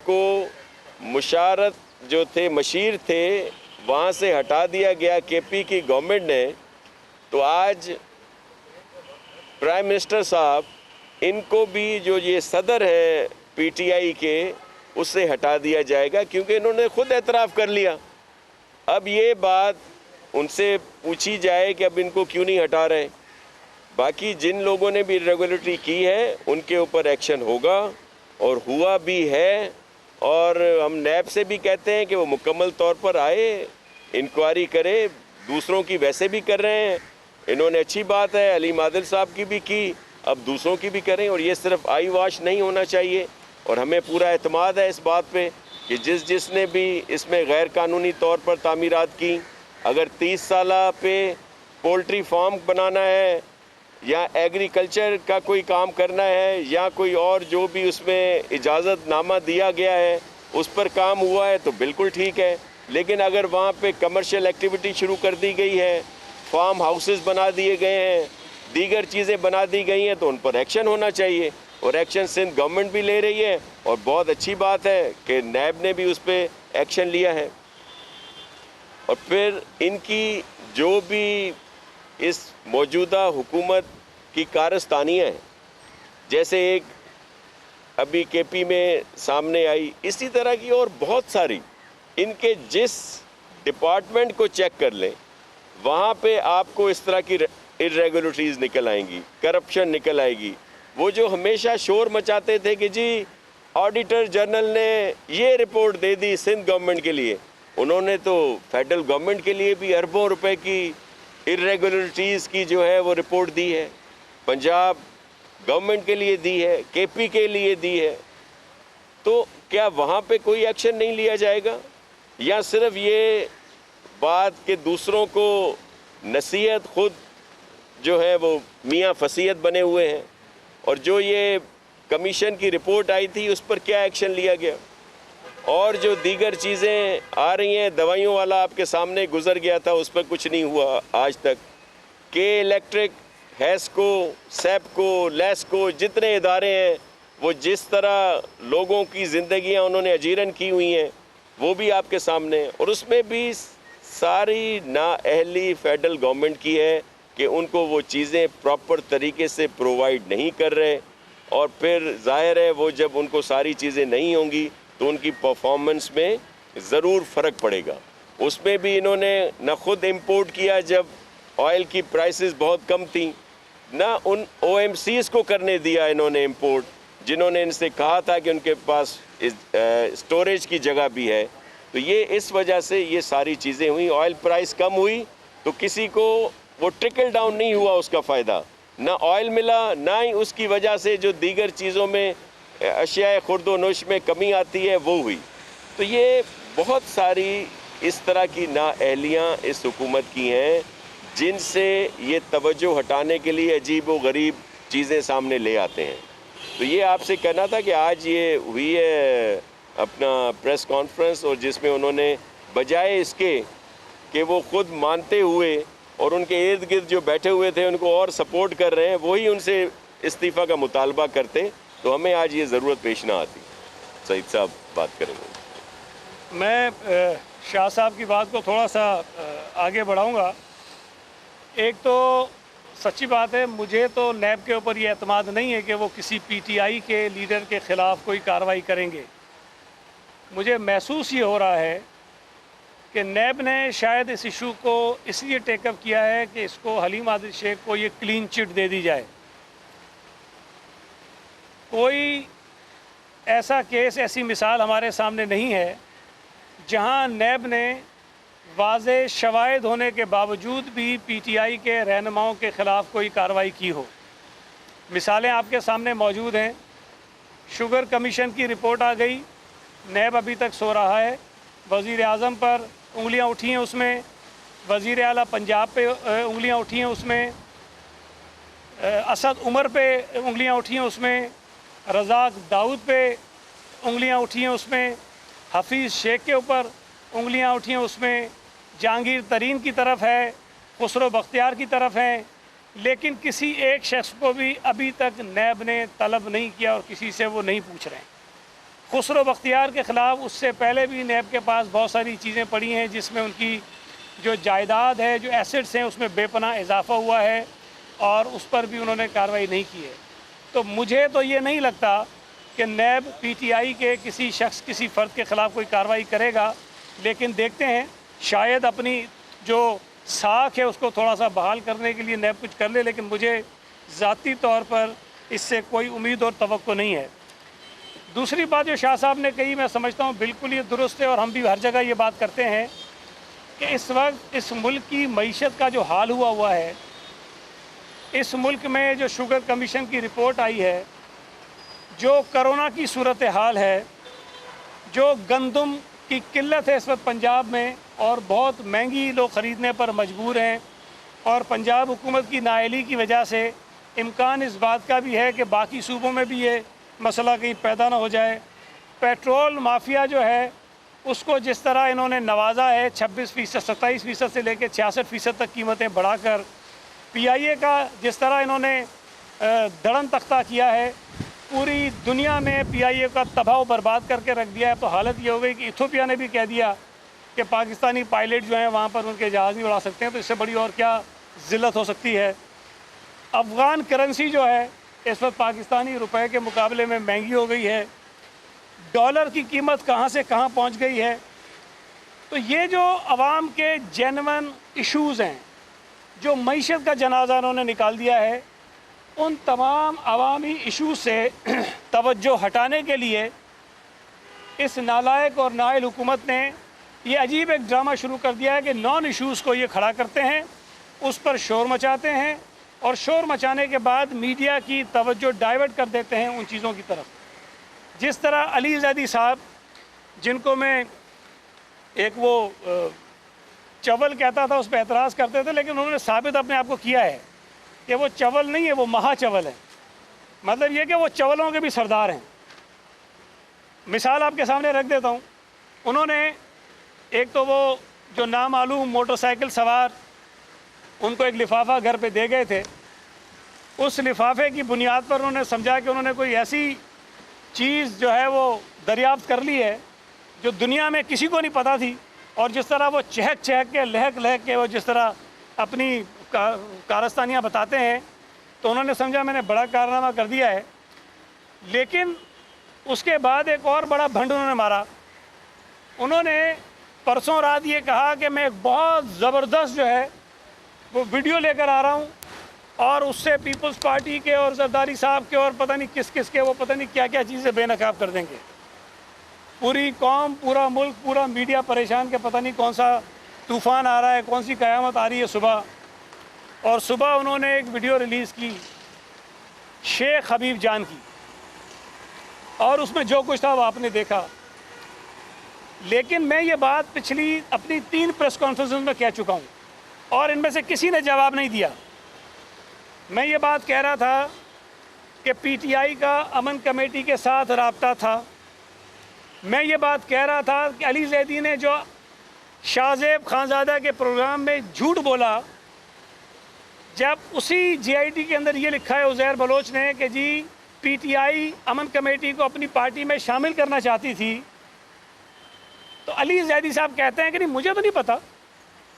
को मुशारत जो थे, मशीर थे, वहाँ से हटा दिया गया केपी की गवर्नमेंट ने, तो आज प्राइम मिनिस्टर साहब इनको भी जो ये सदर है पीटीआई के, उससे हटा दिया जाएगा, क्योंकि इन्होंने खुद एतराफ़ कर लिया। अब ये बात उनसे पूछी जाए कि अब इनको क्यों नहीं हटा रहे। बाकी जिन लोगों ने भी इर्रेगुलरिटी की है उनके ऊपर एक्शन होगा और हुआ भी है, और हम नैब से भी कहते हैं कि वो मुकम्मल तौर पर आए, इंक्वायरी करे, दूसरों की वैसे भी कर रहे हैं, इन्होंने अच्छी बात है, अलीम आदिल साहब की भी की, अब दूसरों की भी करें। और ये सिर्फ आई वॉश नहीं होना चाहिए, और हमें पूरा एतमाद है इस बात पे कि जिसने भी इसमें गैर कानूनी तौर पर तामीरात की, अगर 30 साल पे पोल्ट्री फार्म बनाना है या एग्रीकल्चर का कोई काम करना है या कोई और जो भी उसमें इजाज़तनामा दिया गया है उस पर काम हुआ है तो बिल्कुल ठीक है। लेकिन अगर वहाँ पे कमर्शियल एक्टिविटी शुरू कर दी गई है, फार्म हाउसेस बना दिए गए हैं, दीगर चीज़ें बना दी गई हैं, तो उन पर एक्शन होना चाहिए, और एक्शन सिंध गवर्नमेंट भी ले रही है। और बहुत अच्छी बात है कि नैब ने भी उस पर एक्शन लिया है। और फिर इनकी जो भी इस मौजूदा हुकूमत की कारस्तानियाँ हैं, जैसे एक अभी केपी में सामने आई, इसी तरह की और बहुत सारी, इनके जिस डिपार्टमेंट को चेक कर लें वहाँ पे आपको इस तरह की इर्रेगुलरिटीज़ निकल आएंगी, करप्शन निकल आएगी। वो जो हमेशा शोर मचाते थे कि जी ऑडिटर जनरल ने ये रिपोर्ट दे दी सिंध गवर्नमेंट के लिए, उन्होंने तो फेडरल गवर्नमेंट के लिए भी अरबों रुपए की इर्रेगुलरिटीज़ की जो है वो रिपोर्ट दी है, पंजाब गवर्नमेंट के लिए दी है, केपी के लिए दी है। तो क्या वहाँ पे कोई एक्शन नहीं लिया जाएगा, या सिर्फ ये बात कि दूसरों को नसीहत, खुद जो है वो मियाँ फसीहत बने हुए हैं। और जो ये कमीशन की रिपोर्ट आई थी उस पर क्या एक्शन लिया गया, और जो दीगर चीज़ें आ रही हैं, दवाइयों वाला आपके सामने गुजर गया था, उस पर कुछ नहीं हुआ आज तक। के इलेक्ट्रिक, हैस्को, सैपको, लेस्को, जितने इदारे हैं वो जिस तरह लोगों की ज़िंदगियां उन्होंने अजीरन की हुई हैं वो भी आपके सामने हैं। और उसमें भी सारी नाअहली फेडरल गवर्नमेंट की है कि उनको वो चीज़ें प्रॉपर तरीके से प्रोवाइड नहीं कर रहे, और फिर जाहिर है वो जब उनको सारी चीज़ें नहीं होंगी तो उनकी परफॉर्मेंस में ज़रूर फ़र्क पड़ेगा। उसमें भी इन्होंने न खुद इंपोर्ट किया जब ऑयल की प्राइसेस बहुत कम थी, ना उन OMCs को करने दिया इन्होंने इंपोर्ट, जिन्होंने इनसे कहा था कि उनके पास स्टोरेज की जगह भी है। तो ये इस वजह से ये सारी चीज़ें हुई। ऑयल प्राइस कम हुई तो किसी को वो ट्रिकल डाउन नहीं हुआ उसका फ़ायदा, ना ऑयल मिला, ना ही उसकी वजह से जो दीगर चीज़ों में अशियाए खुर्दोनोश में कमी आती है वो हुई। तो ये बहुत सारी इस तरह की नाअहलियाँ इस हुकूमत की हैं जिनसे ये तवज्जो हटाने के लिए अजीब व गरीब चीज़ें सामने ले आते हैं। तो ये आपसे कहना था कि आज ये हुई है अपना प्रेस कॉन्फ्रेंस, और जिसमें उन्होंने बजाय इसके कि वो खुद मानते हुए और उनके इर्द गिर्द जो बैठे हुए थे उनको और सपोर्ट कर रहे हैं, वही उनसे इस्तीफ़ा का मुतालबा करते तो हमें आज ये ज़रूरत पेश ना आती। सईद साहब बात करेंगे। मैं शाह साहब की बात को थोड़ा सा आगे बढ़ाऊंगा। एक तो सच्ची बात है, मुझे तो नैब के ऊपर ये एतमाद नहीं है कि वो किसी पीटीआई के लीडर के ख़िलाफ़ कोई कार्रवाई करेंगे। मुझे महसूस ये हो रहा है कि नैब ने शायद इस इशू को इसलिए टेकअप किया है कि इसको हलीम आदिल शेख को ये क्लीन चिट दे दी जाए। कोई ऐसा केस, ऐसी मिसाल हमारे सामने नहीं है जहां नैब ने वाज़े शवाहिद होने के बावजूद भी पीटीआई के रहनुमाओं के ख़िलाफ़ कोई कार्रवाई की हो। मिसालें आपके सामने मौजूद हैं। शुगर कमीशन की रिपोर्ट आ गई, नैब अभी तक सो रहा है। वज़ीर आज़म पर उंगलियां उठी हैं उसमें, वज़ीर आला पंजाब पे उंगलियां उठी हैं उसमें, असद उमर पे उंगलियां उठी हैं उसमें, रज़ाक दाऊद पे उंगलियां उठी हैं उसमें, हफीज़ शेख के ऊपर उंगलियां उठी हैं उसमें, जहांगीर तरीन की तरफ है, खुसरो बख्तियार की तरफ हैं। लेकिन किसी एक शख्स को भी अभी तक नैब ने तलब नहीं किया और किसी से वो नहीं पूछ रहे हैं। खुसरो बख्तियार के ख़िलाफ़ उससे पहले भी नैब के पास बहुत सारी चीज़ें पड़ी हैं जिसमें उनकी जो जायदाद है, जो एसेट्स हैं, उसमें बेपनाह इजाफ़ा हुआ है और उस पर भी उन्होंने कार्रवाई नहीं की है। तो मुझे तो ये नहीं लगता कि नैब पीटीआई के किसी शख्स, किसी फ़र्द के ख़िलाफ़ कोई कार्रवाई करेगा, लेकिन देखते हैं, शायद अपनी जो साख है उसको थोड़ा सा बहाल करने के लिए नैब कुछ कर ले, लेकिन मुझे ज़ाती तौर पर इससे कोई उम्मीद और तवक्को नहीं है। दूसरी बात जो शाह साहब ने कही, मैं समझता हूँ बिल्कुल ये दुरुस्त है और हम भी हर जगह ये बात करते हैं कि इस वक्त इस मुल्क की मईशत का जो हाल हुआ है, इस मुल्क में जो शुगर कमीशन की रिपोर्ट आई है, जो कोरोना की सूरत हाल है, जो गंदम की किल्लत है इस वक्त पंजाब में और बहुत महंगी लोग ख़रीदने पर मजबूर हैं, और पंजाब हुकूमत की नाअहली की वजह से इम्कान इस बात का भी है कि बाकी सूबों में भी ये मसला कहीं पैदा ना हो जाए। पेट्रोल माफिया जो है उसको जिस तरह इन्होंने नवाजा है 26%, 27% से लेकर 66% तक कीमतें बढ़ाकर, PIA का जिस तरह इन्होंने धड़न तख्ता किया है, पूरी दुनिया में PIA का तबाह बर्बाद करके रख दिया है। तो हालत ये हो गई कि इथोपिया ने भी कह दिया कि पाकिस्तानी पायलट जो हैं वहाँ पर उनके जहाज़ नहीं उड़ा सकते हैं। तो इससे बड़ी और क्या ज़िल्लत हो सकती है। अफ़गान करेंसी जो है इस वक्त पाकिस्तानी रुपए के मुकाबले में महंगी हो गई है। डॉलर की कीमत कहाँ से कहाँ पहुँच गई है। तो ये जो अवाम के जेन्युइन इश्यूज़ हैं, जो मईशत का जनाजा उन्होंने निकाल दिया है, उन तमाम अवामी इशू से तवज्जो हटाने के लिए इस नालायक और नाअहल हुकूमत ने ये अजीब एक ड्रामा शुरू कर दिया है कि नॉन इशूज़ को ये खड़ा करते हैं, उस पर शोर मचाते हैं और शोर मचाने के बाद मीडिया की तवज्जो डाइवर्ट कर देते हैं उन चीज़ों की तरफ। जिस तरह अली ज़ैदी साहब, जिनको मैं एक वो चवल कहता था, उस पर एतराज़ करते थे, लेकिन उन्होंने साबित अपने आप को किया है कि वो चवल नहीं है, वो महाचवल है। मतलब ये कि वो चवलों के भी सरदार हैं। मिसाल आपके सामने रख देता हूँ। उन्होंने एक तो वो जो नामालूम मोटरसाइकिल सवार, उनको एक लिफाफा घर पे दे गए थे, उस लिफाफे की बुनियाद पर उन्होंने समझा कि उन्होंने कोई ऐसी चीज़ जो है वो दरियाफ्त कर ली है जो दुनिया में किसी को नहीं पता थी, और जिस तरह वो चहक चहक के, लहक लहक के वो जिस तरह अपनी कारस्तानियाँ बताते हैं, तो उन्होंने समझा मैंने बड़ा कारनामा कर दिया है। लेकिन उसके बाद एक और बड़ा भंड उन्होंने मारा। उन्होंने परसों रात ये कहा कि मैं एक बहुत ज़बरदस्त जो है वो वीडियो लेकर आ रहा हूँ और उससे पीपल्स पार्टी के और जरदारी साहब के और पता नहीं किस किस के वो पता नहीं क्या क्या चीज़ें बेनकाब कर देंगे। पूरी कौम, पूरा मुल्क, पूरा मीडिया परेशान के पता नहीं कौन सा तूफ़ान आ रहा है, कौन सी क़यामत आ रही है सुबह। और सुबह उन्होंने एक वीडियो रिलीज़ की शेख हबीब जान की, और उसमें जो कुछ था वो आपने देखा। लेकिन मैं ये बात पिछली अपनी 3 प्रेस कॉन्फ्रेंस में कह चुका हूँ और इनमें से किसी ने जवाब नहीं दिया। मैं ये बात कह रहा था कि PTI का अमन कमेटी के साथ राब्ता था। मैं ये बात कह रहा था कि अली ज़ैदी ने जो शाहज़ेब खानज़ादा के प्रोग्राम में झूठ बोला, जब उसी GIT के अंदर ये लिखा है उज़ैर बलोच ने कि जी PTI अमन कमेटी को अपनी पार्टी में शामिल करना चाहती थी, तो अली ज़ैदी साहब कहते हैं कि नहीं मुझे तो नहीं पता,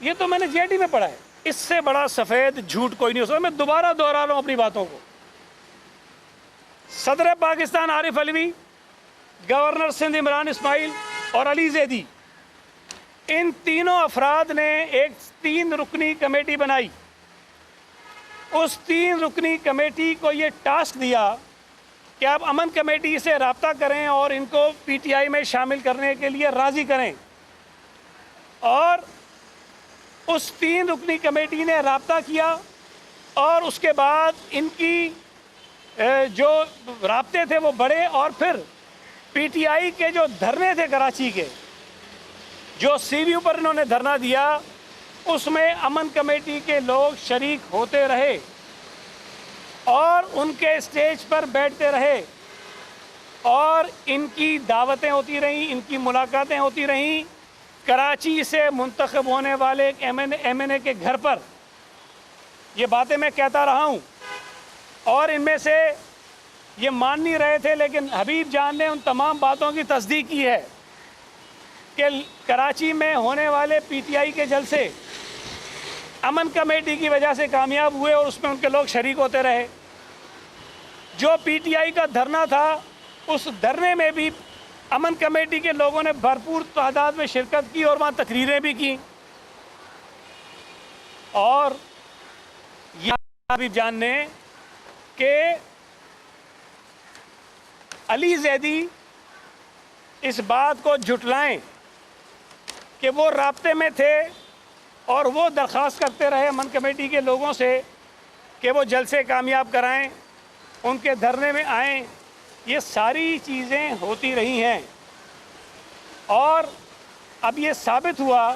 ये तो मैंने GIT में पढ़ा है। इससे बड़ा सफ़ेद झूठ कोई नहीं हो सकता। मैं दोबारा दोहरा रहा हूँ अपनी बातों को। सदर पाकिस्तान आरिफ अलवी, गवर्नर सिंध इमरान इस्माइल और अली ज़ैदी, इन तीनों अफराद ने एक 3 रुकनी कमेटी बनाई। उस 3 रुकनी कमेटी को ये टास्क दिया कि आप अमन कमेटी से रब्ता करें और इनको PTI में शामिल करने के लिए राज़ी करें। और उस 3 रुकनी कमेटी ने रब्ता किया और उसके बाद इनकी जो राब्ते थे वो बढ़े, और फिर PTI के जो धरने थे कराची के, जो CBU पर इन्होंने धरना दिया, उसमें अमन कमेटी के लोग शरीक होते रहे और उनके स्टेज पर बैठते रहे और इनकी दावतें होती रहीं, इनकी मुलाकातें होती रहीं। कराची से मुंतखब होने वाले एक MNA के घर पर ये बातें मैं कहता रहा हूँ, और इनमें से ये मान नहीं रहे थे, लेकिन हबीब जान ने उन तमाम बातों की तस्दीक की है कि कराची में होने वाले पीटीआई के जलसे अमन कमेटी की वजह से कामयाब हुए और उसमें उनके लोग शरीक होते रहे। जो पीटीआई का धरना था, उस धरने में भी अमन कमेटी के लोगों ने भरपूर तादाद में शिरकत की और वहाँ तकरीरें भी की। और यह हबीब जान ने कि अली जैदी इस बात को झुटलाएं कि वो राब्ते में थे और वो दरख्वास्त करते रहे अमन कमेटी के लोगों से कि वो जलसे कामयाब कराएं, उनके धरने में आएं। ये सारी चीज़ें होती रही हैं और अब ये साबित हुआ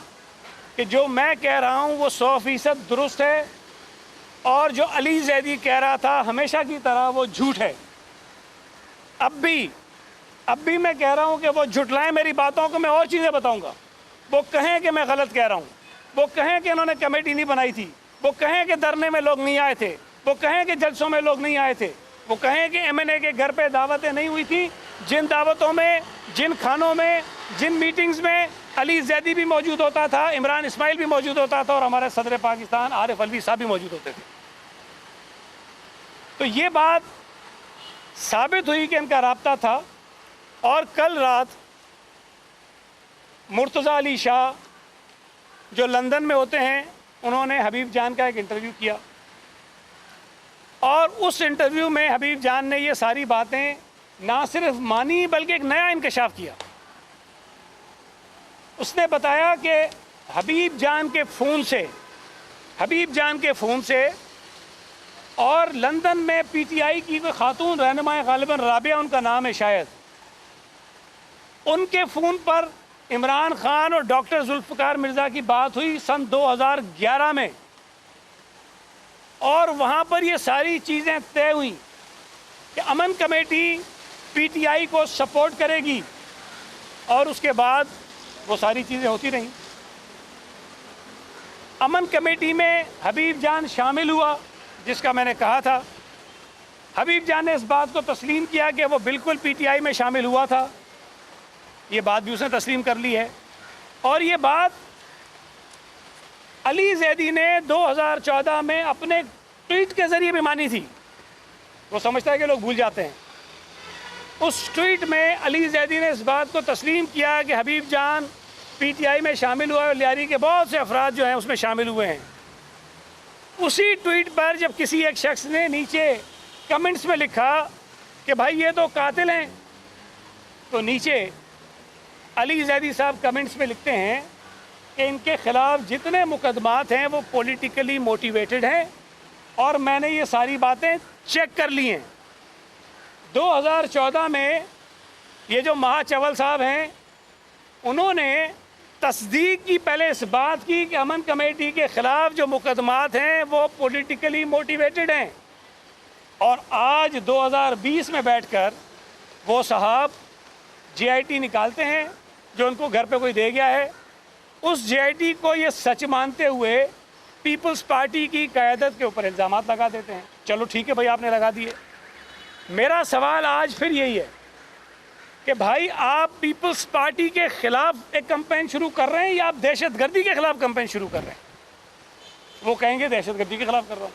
कि जो मैं कह रहा हूँ वो 100% दुरुस्त है और जो अली जैदी कह रहा था हमेशा की तरह वो झूठ है। अब भी मैं कह रहा हूँ कि वो झुटलाएं मेरी बातों को। मैं और चीज़ें बताऊँगा। वो कहें कि मैं गलत कह रहा हूँ, वो कहें कि इन्होंने कमेटी नहीं बनाई थी, वो कहें कि धरने में लोग नहीं आए थे, वो कहें कि जलसों में लोग नहीं आए थे, वो कहें कि एमएनए के घर पे दावतें नहीं हुई थी। जिन दावतों में, जिन खानों में, जिन मीटिंग्स में अली जैदी भी मौजूद होता था, इमरान इस्माइल भी मौजूद होता था और हमारे सदर पाकिस्तान आरिफ अलवी साहब भी मौजूद होते थे। तो ये बात साबित हुई कि इनका राब्ता था। और कल रात मुर्तज़ा अली शाह जो लंदन में होते हैं, उन्होंने हबीब जान का एक इंटरव्यू किया और उस इंटरव्यू में हबीब जान ने ये सारी बातें ना सिर्फ मानी बल्कि एक नया इंकशाफ किया। उसने बताया कि हबीब जान के फ़ोन से और लंदन में पीटीआई की कोई खातून रहनुमा, गालिबन राबिया उनका नाम है शायद, उनके फ़ोन पर इमरान खान और डॉक्टर जुल्फ़िकार मिर्ज़ा की बात हुई सन 2011 में और वहाँ पर ये सारी चीज़ें तय हुई कि अमन कमेटी पीटीआई को सपोर्ट करेगी और उसके बाद वो सारी चीज़ें होती रहीं। अमन कमेटी में हबीब जान शामिल हुआ, जिसका मैंने कहा था। हबीब जान ने इस बात को तस्लीम किया कि वो बिल्कुल पीटीआई में शामिल हुआ था। ये बात भी उसने तस्लीम कर ली है और ये बात अली जैदी ने 2014 में अपने ट्वीट के ज़रिए भी मानी थी। वो समझता है कि लोग भूल जाते हैं। उस ट्वीट में अली जैदी ने इस बात को तस्लीम किया कि हबीब जान पीटीआई में शामिल हुआ और लियारी के बहुत से अफराद जो हैं उसमें शामिल हुए हैं। उसी ट्वीट पर जब किसी एक शख्स ने नीचे कमेंट्स में लिखा कि भाई ये तो कातिल हैं, तो नीचे अली जैदी साहब कमेंट्स में लिखते हैं कि इनके ख़िलाफ़ जितने मुकदमात हैं वो पॉलिटिकली मोटिवेटेड हैं और मैंने ये सारी बातें चेक कर ली हैं। 2014 में ये जो महाचवल साहब हैं, उन्होंने तस्दीक की पहले इस बात की कि अमन कमेटी के ख़िलाफ़ जो मुकदमात हैं वो पॉलिटिकली मोटिवेटेड हैं और आज 2020 में बैठकर वो साहब जीआईटी निकालते हैं जो उनको घर पे कोई दे गया है। उस जीआईटी को ये सच मानते हुए पीपल्स पार्टी की क़यादत के ऊपर इल्ज़ामात लगा देते हैं। चलो ठीक है भाई, आपने लगा दिए। मेरा सवाल आज फिर यही है कि भाई आप पीपल्स पार्टी के ख़िलाफ़ एक कैंपेन शुरू कर रहे हैं या आप दहशतगर्दी के ख़िलाफ़ कैंपेन शुरू कर रहे हैं? वो कहेंगे दहशतगर्दी के ख़िलाफ़ कर रहा हूँ।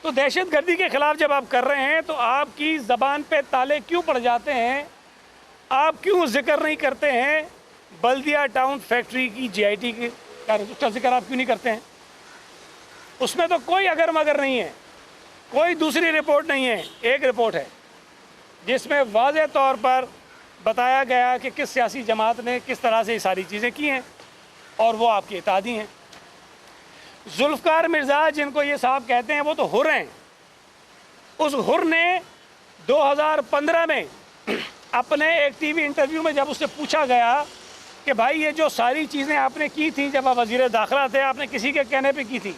तो दहशतगर्दी के ख़िलाफ़ जब आप कर रहे हैं तो आपकी ज़बान पे ताले क्यों पड़ जाते हैं? आप क्यों जिक्र नहीं करते हैं बल्दिया टाउन फैक्ट्री की जीआईटी का जिक्र आप क्यों नहीं करते हैं? उसमें तो कोई अगर मगर नहीं है, कोई दूसरी रिपोर्ट नहीं है। एक रिपोर्ट है जिसमें वाज़ेह तौर पर बताया गया कि किस सियासी जमात ने किस तरह से ये सारी चीज़ें की हैं और वो आपके इत्यादी हैं। जुल्फ़िकार मिर्ज़ा जिनको ये साहब कहते हैं वो तो हुर हैं। उस हुर ने 2015 में अपने एक टीवी इंटरव्यू में जब उससे पूछा गया कि भाई ये जो सारी चीज़ें आपने की थी जब आप वज़ीर दाखिला थे, आपने किसी के कहने पे की थी?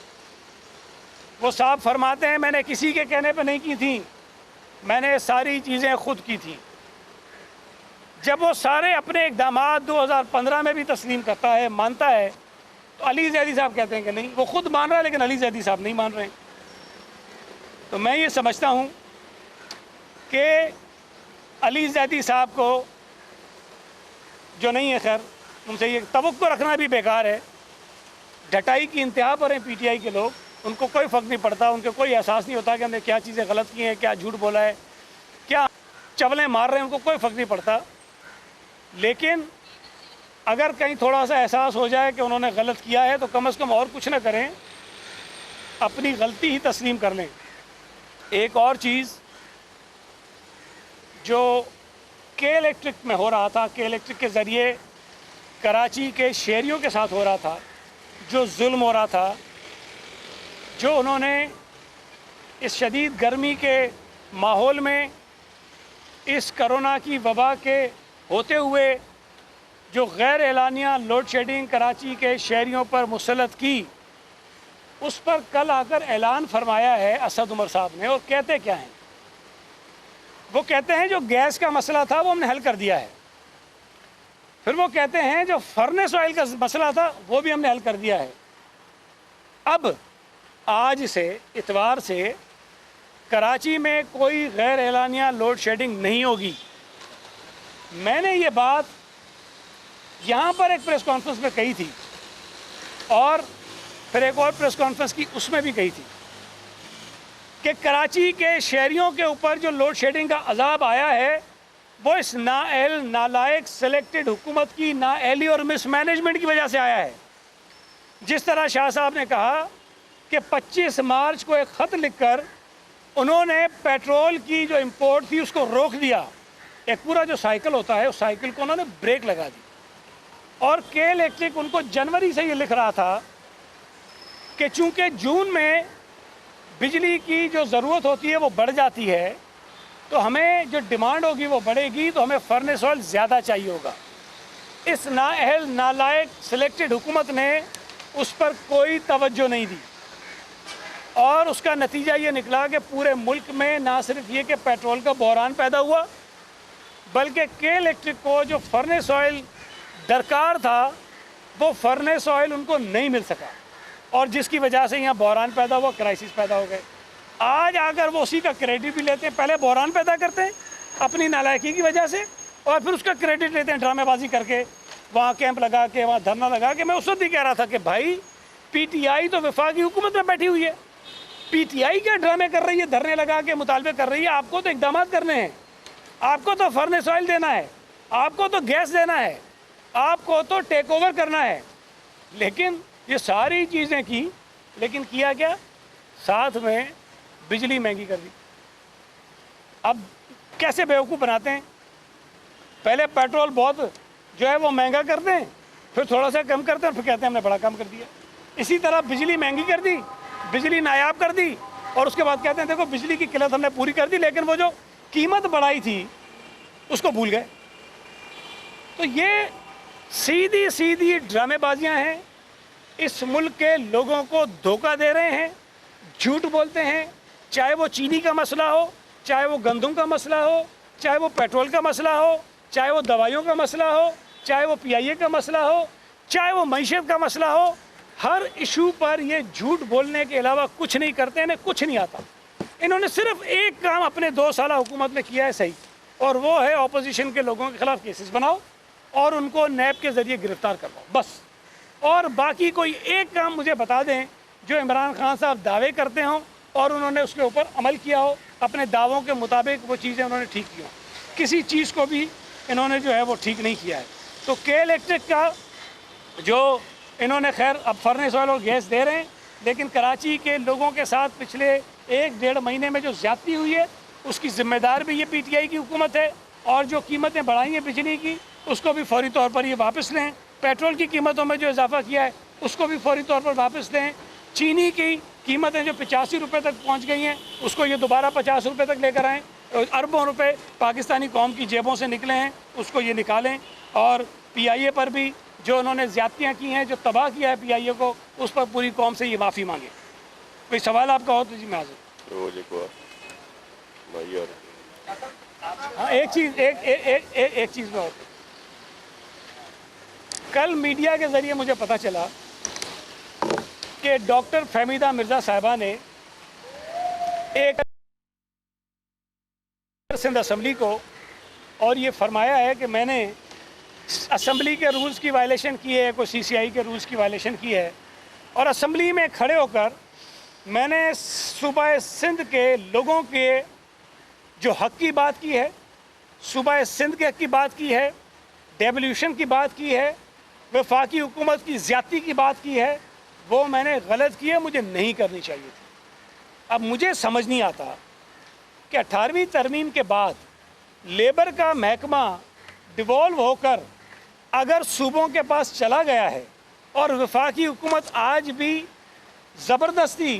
वो साहब फरमाते हैं मैंने किसी के कहने पे नहीं की थी, मैंने सारी चीज़ें खुद की थी। जब वो सारे अपने इक़दामात 2015 में भी तस्लीम करता है, मानता है, तो अली जैदी साहब कहते हैं कि नहीं, वो खुद मान रहा है लेकिन अली जैदी साहब नहीं मान रहे हैं। तो मैं ये समझता हूँ कि अली जैदी साहब को जो नहीं है, खैर उनसे ये तवक्को रखना भी बेकार है। ढटाई की इंतहा पर हैं पीटीआई के लोग, उनको कोई फ़र्क नहीं पड़ता, उनको कोई एहसास नहीं होता कि हमने क्या चीज़ें गलत की हैं, क्या झूठ बोला है, क्या चवलें मार रहे हैं, उनको कोई फ़र्क नहीं पड़ता। लेकिन अगर कहीं थोड़ा सा एहसास हो जाए कि उन्होंने गलत किया है तो कम से कम और कुछ ना करें, अपनी गलती ही तस्लीम कर लें। एक और चीज़ जो के इलेक्ट्रिक में हो रहा था, के इलेक्ट्रिक के ज़रिए कराची के शहरियों के साथ हो रहा था, जो जुल्म हो रहा था, जो उन्होंने इस शदीद गर्मी के माहौल में इस कोरोना की वबा के होते हुए जो गैर एलानिया लोड शेडिंग कराची के शहरियों पर मुसल्लत की, उस पर कल आकर ऐलान फरमाया है असद उमर साहब ने। और कहते क्या हैं? वो कहते हैं जो गैस का मसला था वो हमने हल कर दिया है। फिर वो कहते हैं जो फर्नेस ऑयल का मसला था वो भी हमने हल कर दिया है। अब आज से, इतवार से कराची में कोई गैर एलानिया लोड शेडिंग नहीं होगी। मैंने ये बात यहाँ पर एक प्रेस कॉन्फ्रेंस में कही थी और फिर एक और प्रेस कॉन्फ्रेंस की उसमें भी कही थी कि कराची के शहरियों के ऊपर जो लोड शेडिंग का अजाब आया है वो इस नाअहल, नालायक, सेलेक्टेड हुकूमत की नाअहली और मिसमैनेजमेंट की वजह से आया है। जिस तरह शाह साहब ने कहा कि 25 मार्च को एक ख़त लिखकर उन्होंने पेट्रोल की जो इंपोर्ट थी उसको रोक दिया। एक पूरा जो साइकिल होता है उस साइकिल को उन्होंने ब्रेक लगा दी। और के इलेक्ट्रिक उनको जनवरी से ये लिख रहा था कि चूँकि जून में बिजली की जो ज़रूरत होती है वो बढ़ जाती है तो हमें जो डिमांड होगी वो बढ़ेगी, तो हमें फर्नेस ऑयल ज़्यादा चाहिए होगा। इस नाअहल, नालायक, सिलेक्टेड हुकूमत ने उस पर कोई तवज्जो नहीं दी और उसका नतीजा ये निकला कि पूरे मुल्क में ना सिर्फ ये कि पेट्रोल का बहरान पैदा हुआ, बल्कि के इलेक्ट्रिक को जो फर्नेस ऑयल दरकार था वो फर्नेस ऑयल उनको नहीं मिल सका और जिसकी वजह से यहाँ बहरान पैदा हुआ, क्राइसिस पैदा हो गए। आज आकर वो उसी का क्रेडिट भी लेते हैं। पहले बहरान पैदा करते हैं अपनी नालायकी की वजह से और फिर उसका क्रेडिट लेते हैं ड्रामेबाजी करके, वहाँ कैंप लगा के, वहाँ धरना लगा के। मैं उस वक्त भी कह रहा था कि भाई पीटीआई तो वफाकी हुकूमत में बैठी हुई है, पीटीआई क्या ड्रामे कर रही है, धरने लगा के मुतालबे कर रही है। आपको तो इकदाम करने हैं, आपको तो फर्नेस ऑयल देना है, आपको तो गैस देना है, आपको तो टेक ओवर करना है। लेकिन ये सारी चीज़ें की, लेकिन किया क्या? साथ में बिजली महंगी कर दी। अब कैसे बेवकूफ़ बनाते हैं? पहले पेट्रोल बहुत जो है वो महंगा करते हैं, फिर थोड़ा सा कम करते हैं और फिर कहते हैं हमने बड़ा कम कर दिया। इसी तरह बिजली महंगी कर दी, बिजली नायाब कर दी और उसके बाद कहते हैं देखो बिजली की किल्लत हमने पूरी कर दी, लेकिन वो जो कीमत बढ़ाई थी उसको भूल गए। तो ये सीधी सीधी ड्रामेबाजियाँ हैं। इस मुल्क के लोगों को धोखा दे रहे हैं, झूठ बोलते हैं। चाहे वो चीनी का मसला हो, चाहे वो गंदम का मसला हो, चाहे वो पेट्रोल का मसला हो, चाहे वो दवाइयों का मसला हो, चाहे वो पीआईए का मसला हो, चाहे वो मईशत का मसला हो, हर इशू पर ये झूठ बोलने के अलावा कुछ नहीं करते, इन्हें कुछ नहीं आता। इन्होंने सिर्फ एक काम अपने 2 साल हुकूमत में किया है सही, और वो है अपोजिशन के लोगों के खिलाफ केसेस बनाओ और उनको नैब के ज़रिए गिरफ्तार करवाओ, बस। और बाकी कोई एक काम मुझे बता दें जो इमरान खान साहब दावे करते हों और उन्होंने उसके ऊपर अमल किया हो, अपने दावों के मुताबिक वो चीज़ें उन्होंने ठीक की हो। किसी चीज़ को भी इन्होंने जो है वो ठीक नहीं किया है। तो के इलेक्ट्रिक का जो इन्होंने, खैर अब फर्नेस ऑयल और गैस दे रहे हैं, लेकिन कराची के लोगों के साथ पिछले 1-1.5 महीने में जो ज़्यादती हुई है उसकी ज़िम्मेदार भी ये पीटीआई की हुकूमत है। और जो कीमतें बढ़ाई हैं बिजली की उसको भी फौरी तौर पर ये वापस लें। पेट्रोल की कीमतों में जो इजाफा किया है उसको भी फौरी तौर पर वापस लें। चीनी की कीमतें जो 85 रुपये तक पहुंच गई हैं उसको ये दोबारा 50 रुपये तक लेकर आएँ। अरबों रुपए पाकिस्तानी कौम की जेबों से निकले हैं उसको ये निकालें। और पीआईए पर भी जो उन्होंने ज़्यादतियाँ की हैं, जो तबाह किया है पीआईए को, उस पर पूरी कौम से ये माफ़ी मांगे। कोई सवाल आपका हो तो जी मैं हाजिर। हाँ, एक चीज़ में और, कल मीडिया के ज़रिए मुझे पता चला कि डॉक्टर फहमीदा मिर्ज़ा साहिबा ने एक सिंध असम्बली को और ये फरमाया है कि मैंने असम्बली के रूल्स की वायलेशन की है, कोई CCI के रूल्स की वायलेशन की है, और असम्बली में खड़े होकर मैंने सूबा सिंध के लोगों के जो हक़ की बात की है, सूबा सिंध के हक़ की बात की है, डेवल्यूशन की बात की है, वफाकी हुकूमत की ज़्यादती की बात की है, वो मैंने गलत की है, मुझे नहीं करनी चाहिए थी। अब मुझे समझ नहीं आता कि 18वीं तरमीम के बाद लेबर का महकमा डिवॉल्व होकर अगर सूबों के पास चला गया है और वफाकी हुकूमत आज भी ज़बरदस्ती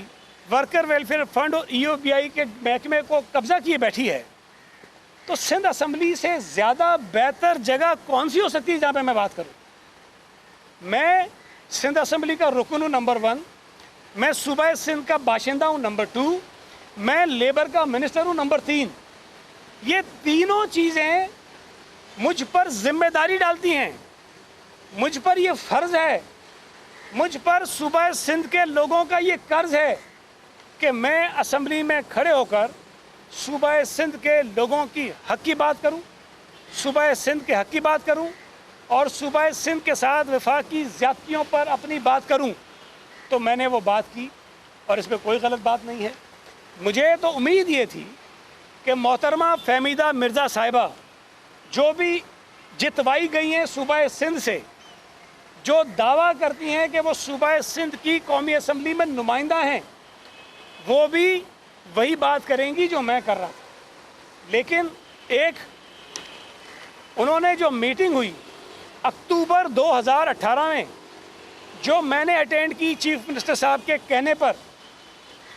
वर्कर वेलफेयर फ़ंड और EOBI के महकमे को कब्ज़ा किए बैठी है, तो सिंध असम्बली से ज़्यादा बेहतर जगह कौन सी हो सकती है जहाँ पे मैं बात करूँ। मैं सिंध असम्बली का रुकन हूँ नंबर 1, मैं सूबा सिंध का बाशिंदा हूँ नंबर 2, मैं लेबर का मिनिस्टर हूँ नंबर 3। ये तीनों चीज़ें मुझ पर जिम्मेदारी डालती हैं, मुझ पर ये फ़र्ज़ है, मुझ पर सूबा सिंध के लोगों का ये कर्ज़ है कि मैं असम्बली में खड़े होकर सूबा सिंध के लोगों की हक़ की बात करूं, सूबा सिंध के हक़ की बात करूं और सूबा सिंध के साथ वफाकी ज़्यादतियों पर अपनी बात करूं। तो मैंने वो बात की और इसमें कोई गलत बात नहीं है। मुझे तो उम्मीद ये थी कि मोहतरमा फहमीदा मिर्ज़ा साहिबा जो भी जितवाई गई हैं सूबा सिंध से, जो दावा करती हैं कि वो सूबा सिंध की कौमी असम्बली में नुमाइंदा हैं, वो भी वही बात करेंगी जो मैं कर रहा था। लेकिन एक उन्होंने जो मीटिंग हुई अक्टूबर 2018 में जो मैंने अटेंड की चीफ मिनिस्टर साहब के कहने पर,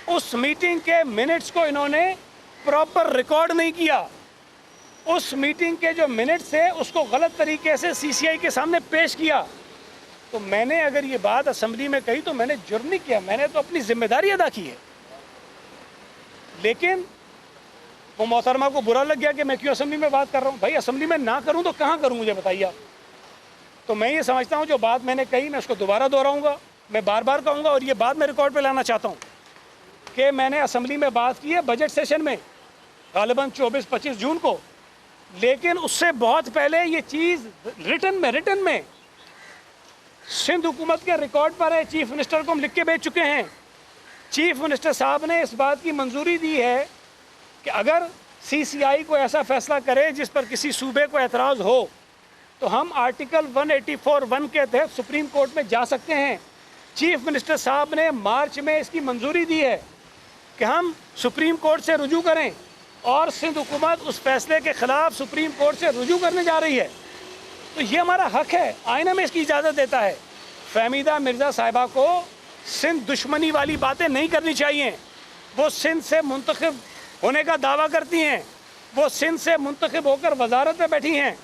उस मीटिंग के मिनट्स को इन्होंने प्रॉपर रिकॉर्ड नहीं किया। उस मीटिंग के जो मिनट्स थे उसको गलत तरीके से CCI के सामने पेश किया। तो मैंने अगर ये बात असम्बली में कही तो मैंने जुर्म नहीं किया, मैंने तो अपनी जिम्मेदारी अदा की है। लेकिन वो मोहतरमा को बुरा लग गया कि मैं क्यों असम्बली में बात कर रहा हूँ। भाई असम्बली में ना करूँ तो कहाँ करूँ, मुझे बताइए आप। तो मैं ये समझता हूँ जो बात मैंने कही मैं उसको दोबारा दोहराऊँगा, मैं बार बार कहूँगा और ये बात मैं रिकॉर्ड पे लाना चाहता हूँ कि मैंने असम्बली में बात की है बजट सेशन में, गालिबन 24-25 जून को। लेकिन उससे बहुत पहले ये चीज़ रिटन में सिंध हुकूमत के रिकॉर्ड पर है, चीफ मिनिस्टर को हम लिख के भेज चुके हैं। चीफ मिनिस्टर साहब ने इस बात की मंजूरी दी है कि अगर CCI को ऐसा फैसला करे जिस पर किसी सूबे को एतराज़ हो तो हम आर्टिकल 184(1) के तहत सुप्रीम कोर्ट में जा सकते हैं। चीफ मिनिस्टर साहब ने मार्च में इसकी मंजूरी दी है कि हम सुप्रीम कोर्ट से रुजू करें और सिंध हुकूमत उस फैसले के ख़िलाफ़ सुप्रीम कोर्ट से रुजू करने जा रही है। तो ये हमारा हक़ है, आईना में इसकी इजाज़त देता है। फहमीदा मिर्ज़ा साहिबा को सिंध दुश्मनी वाली बातें नहीं करनी चाहिए। वो सिंध से मुंतखब होने का दावा करती हैं, वो सिंध से मुंतखब होकर वजारत में बैठी हैं,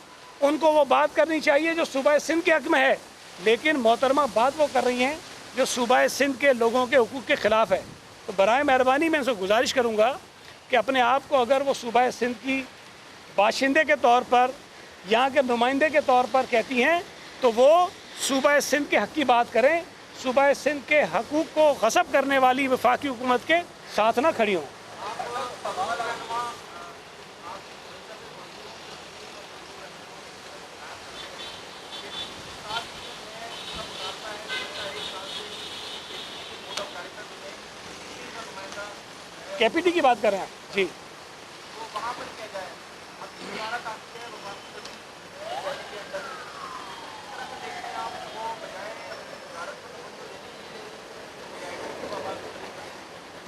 उनको वो बात करनी चाहिए जो सूबा सिंध के हक़ में है। लेकिन मोहतरमा बात वो कर रही हैं जो सूबा सिंध के लोगों के हुकूक़ के ख़िलाफ़ है। तो बराए मेहरबानी मैं उनसे गुजारिश करूँगा कि अपने आप को अगर वो सूबा सिंध की बाशिंदे के तौर पर, यहाँ के नुमाइंदे के तौर पर कहती हैं तो वो सूबा सिंध के हक़ की बात करें, सूबा सिंध के हकूक़ को गसब करने वाली वफाकी हुकूमत के साथ ना खड़ी हों। KPT की बात कर रहे हैं आप जी।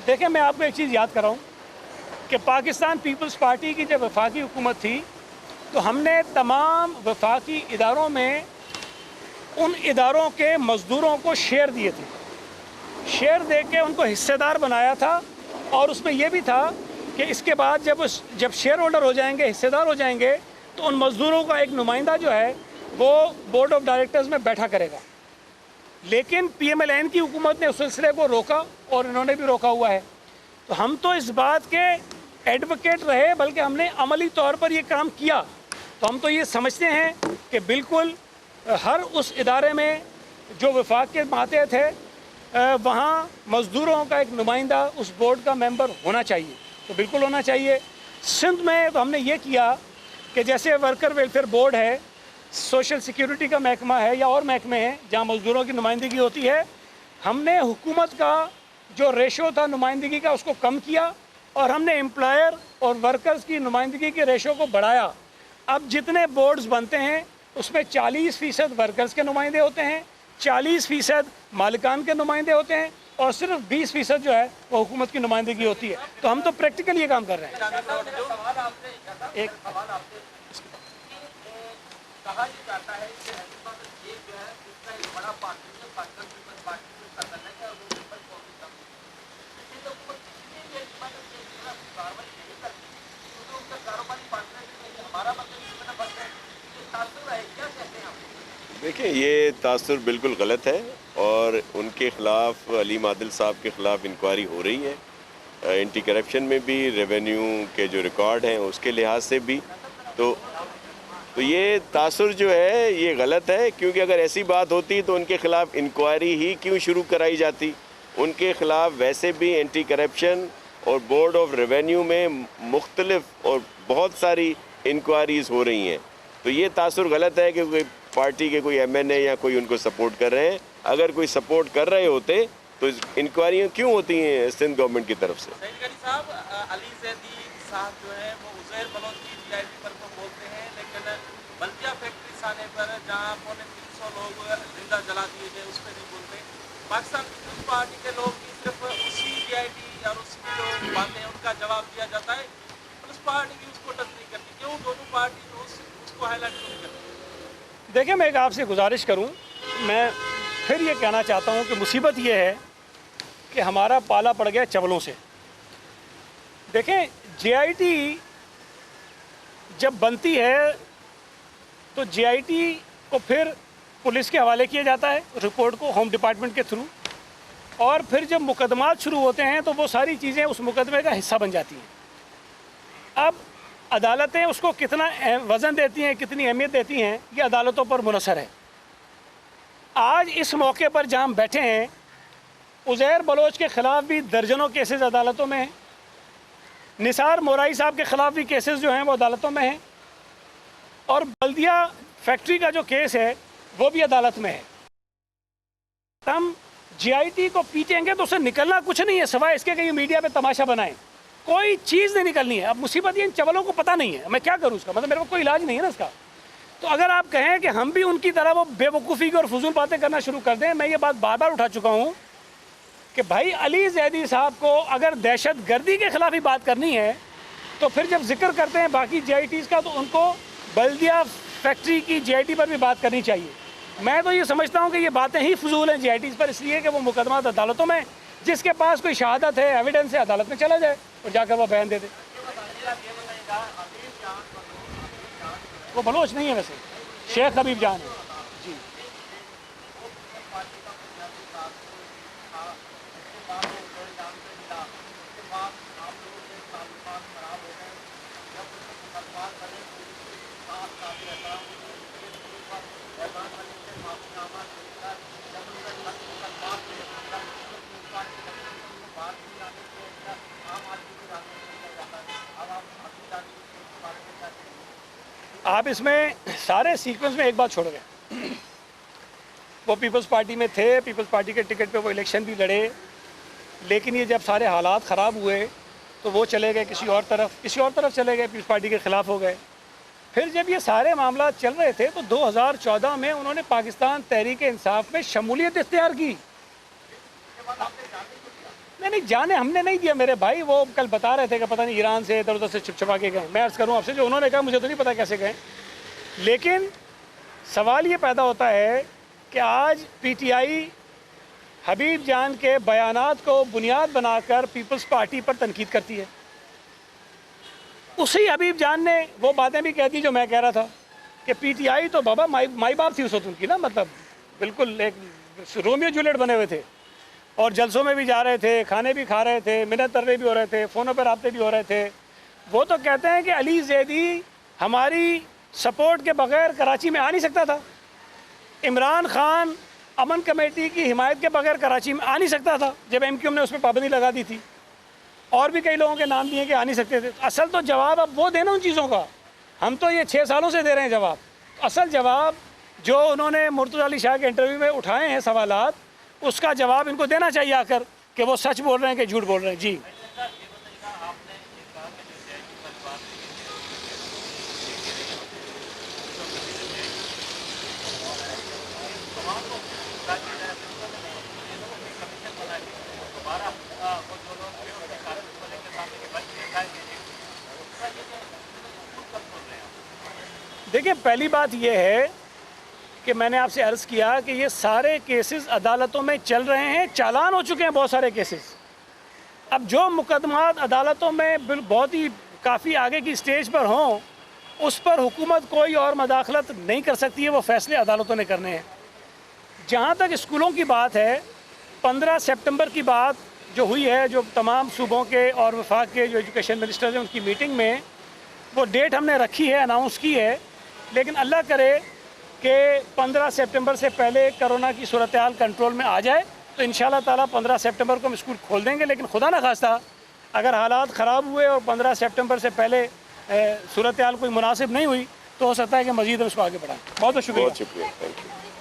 देखें, मैं आपको एक चीज़ याद कर रहा हूँ कि पाकिस्तान पीपल्स पार्टी की जब वफाकी हुकूमत थी तो हमने तमाम वफाकी इदारों में उन इदारों के मज़दूरों को शेयर दिए थे, शेयर दे के उनको हिस्सेदार बनाया था। और उसमें यह भी था कि इसके बाद जब शेयर होल्डर हो जाएंगे, हिस्सेदार हो जाएंगे, तो उन मज़दूरों का एक नुमाइंदा जो है वो बोर्ड ऑफ डायरेक्टर्स में बैठा करेगा। लेकिन PMLN की हुकूमत ने उस सिलसिले को रोका और इन्होंने भी रोका हुआ है। तो हम तो इस बात के एडवोकेट रहे, बल्कि हमने अमली तौर पर ये काम किया। तो हम तो ये समझते हैं कि बिल्कुल हर उस इदारे में जो वफाक के मातहत है वहाँ मज़दूरों का एक नुमाइंदा उस बोर्ड का मेंबर होना चाहिए। तो बिल्कुल होना चाहिए। सिंध में तो हमने ये किया कि जैसे वर्कर वेलफेयर बोर्ड है, सोशल सिक्योरिटी का महकमा है या और महकमे हैं जहाँ मज़दूरों की नुमाइंदगी होती है, हमने हुकूमत का जो रेशो था नुमाइंदगी का उसको कम किया और हमने एम्प्लॉयर और वर्कर्स की नुमाइंदगी के रेशो को बढ़ाया। अब जितने बोर्ड्स बनते हैं उसमें 40% वर्कर्स के नुमाइंदे होते हैं, 40% मालिकान के नुमाइंदे होते हैं और सिर्फ 20% जो है वो हुकूमत की नुमाइंदगी होती है। तो हम तो प्रैक्टिकल ये काम कर रहे हैं। एक कहा ये जाता है कि एक जो है उसका एक बड़ा पार्टी पार्टनर पीपल्स पार्टी का करना है और वो पीपल्स कांग्रेस का लेकिन तो वो किसी भी कार्रवाई नहीं करती क्योंकि उनका कारोबारी पार्टनर नहीं हमारा मतलब इसमें फर्क है कि तासुर है। क्या कहते हैं आप? देखिए, ये तासुर बिल्कुल गलत है और उनके ख़िलाफ़ अली मादिल साहब के ख़िलाफ़ इंक्वायरी हो रही है। एंटी करप्शन में भी, रेवेन्यू के जो रिकॉर्ड हैं उसके लिहाज से भी। तो ये तासुर जो है ये गलत है, क्योंकि अगर ऐसी बात होती तो उनके ख़िलाफ़ इंक्वायरी ही क्यों शुरू कराई जाती। उनके ख़िलाफ़ वैसे भी एंटी करप्शन और बोर्ड ऑफ रेवेन्यू में मुख्तलिफ और बहुत सारी इंक्वायरीज़ हो रही हैं। तो ये तासुर गलत है कि कोई पार्टी के कोई MNA या कोई उनको सपोर्ट कर रहे हैं। अगर कोई सपोर्ट कर रहे होते तो इंक्वायरियाँ क्यों होती हैं सिंध गवर्नमेंट की तरफ से। साहब, अली जैदी साहब जो है वो उज़ैर बलोच की GIT पर तो बोलते हैं, लेकिन बल्दिया फैक्ट्री थाने पर जहाँ 350 लोग जिंदा जला दिए गए उस पर नहीं बोलते। पाकिस्तान पीपल्स पार्टी के लोग भी सिर्फ उसी GIT और उसकी जो बातें हैं उनका जवाब दिया जाता है, पीपल्स पार्टी भी उसको टच नहीं करती। क्यों दोनों पार्टी उसको हाईलाइट नहीं करती? देखिए, मैं एक आपसे गुजारिश करूं, मैं फिर ये कहना चाहता हूं कि मुसीबत ये है कि हमारा पाला पड़ गया चवलों से। देखें, GIT जब बनती है तो GIT को फिर पुलिस के हवाले किया जाता है, रिपोर्ट को होम डिपार्टमेंट के थ्रू, और फिर जब मुकदमात शुरू होते हैं तो वो सारी चीज़ें उस मुकदमे का हिस्सा बन जाती हैं। अब अदालतें उसको कितना वज़न देती हैं, कितनी अहमियत देती हैं, ये अदालतों पर मुनहसर है। आज इस मौके पर जहाँ हम बैठे हैं, उज़ैर बलोच के ख़िलाफ़ भी दर्जनों केसेस अदालतों में हैं, निसार मोराई साहब के ख़िलाफ़ भी केसेस जो हैं वो अदालतों में हैं, और बल्दिया फैक्ट्री का जो केस है वो भी अदालत में है। हम GIT को पीटेंगे तो उससे निकलना कुछ नहीं है सिवाय इसके कि ये मीडिया पे तमाशा बनाएं, कोई चीज़ नहीं निकलनी है। अब मुसीबत ये इन चवलों को पता नहीं है, मैं क्या करूँ उसका, मतलब मेरे को कोई इलाज नहीं है ना इसका। तो अगर आप कहें कि हम भी उनकी तरह वो बेवकूफ़ी की और फजूल बातें करना शुरू कर दें, मैं ये बात बार बार उठा चुका हूँ कि भाई अली जैदी साहब को अगर दहशत गर्दी के ख़िलाफ़ ही बात करनी है तो फिर जब जिक्र करते हैं बाकी GITs का तो उनको बल्दिया फैक्ट्री की GIT पर भी बात करनी चाहिए। मैं तो ये समझता हूँ कि ये बातें ही फजूल हैं GITs पर, इसलिए कि वो मुकदमा अदालतों में, जिसके पास कोई शहादत है, एविडेंस है, अदालत में चला जाए और जाकर वो बयान दे दे। वो बलोच नहीं है, वैसे शेख हबीब जान है जी। आप इसमें सारे सीक्वेंस में एक बात छोड़ गए। वो पीपल्स पार्टी में थे, पीपल्स पार्टी के टिकट पे वो इलेक्शन भी लड़े, लेकिन ये जब सारे हालात ख़राब हुए तो वो चले गए किसी और तरफ चले गए, पीपल्स पार्टी के ख़िलाफ़ हो गए। फिर जब ये सारे मामला चल रहे थे तो 2014 में उन्होंने पाकिस्तान तहरीक इंसाफ में शमूलियत इख्तियार की। नहीं, जाने हमने नहीं दिया मेरे भाई, वो कल बता रहे थे कि पता नहीं ईरान से इधर उधर से छिपछपा के गए। मैं अर्ज़ करूँ आपसे, जो उन्होंने कहा मुझे तो नहीं पता कैसे गए, लेकिन सवाल ये पैदा होता है कि आज PTI हबीब जान के बयानात को बुनियाद बनाकर पीपल्स पार्टी पर तनकीद करती है। उसी हबीब जान ने वो बातें भी कह दी जो मैं कह रहा था कि PTI तो बाबा माई बाप थी उस वक्त उनकी ना, मतलब बिल्कुल एक रोमियो जूलियट बने हुए थे और जलसों में भी जा रहे थे, खाने भी खा रहे थे, मिन्नत तरले भी हो रहे थे, फ़ोनों पर रब्ते भी हो रहे थे। वो तो कहते हैं कि अली जैदी हमारी सपोर्ट के बग़ैर कराची में आ नहीं सकता था, इमरान खान अमन कमेटी की हिमायत के बगैर कराची में आ नहीं सकता था जब MQM ने उस पर पाबंदी लगा दी थी। और भी कई लोगों के नाम दिए कि आ नहीं सकते थे। असल तो जवाब अब वो देना उन चीज़ों का, हम तो ये 6 सालों से दे रहे हैं जवाब। असल जवाब जो उन्होंने मुर्तज़ा अली शाह के इंटरव्यू में उठाए हैं सवालात, उसका जवाब इनको देना चाहिए आकर कि वो सच बोल रहे हैं कि झूठ बोल रहे हैं। जी देखिए, पहली बात यह है कि मैंने आपसे अर्ज़ किया कि ये सारे केसेस अदालतों में चल रहे हैं, चालान हो चुके हैं बहुत सारे केसेस। अब जो मुकदमात अदालतों में बहुत ही काफ़ी आगे की स्टेज पर हों, उस पर हुकूमत कोई और मदाखलत नहीं कर सकती है, वो फ़ैसले अदालतों ने करने हैं। जहाँ तक स्कूलों की बात है, 15 सितंबर की बात जो हुई है, जो तमाम सूबों के और वफाक के जो एजुकेशन मिनिस्टर हैं उनकी मीटिंग में, वो डेट हमने रखी है, अनाउंस की है। लेकिन अल्लाह करे कि 15 सितंबर से पहले कोरोना की सूरत हाल कंट्रोल में आ जाए तो इंशाअल्लाह ताला 15 सितंबर को हम स्कूल खोल देंगे। लेकिन खुदा न खास्ता अगर हालात ख़राब हुए और 15 सितंबर से पहले सूरत हाल कोई मुनासिब नहीं हुई तो हो सकता है कि मज़ीद उसको आगे बढ़ाएं। बहुत बहुत शुक्रिया। बहुत शुक्रिया, थैंक यू।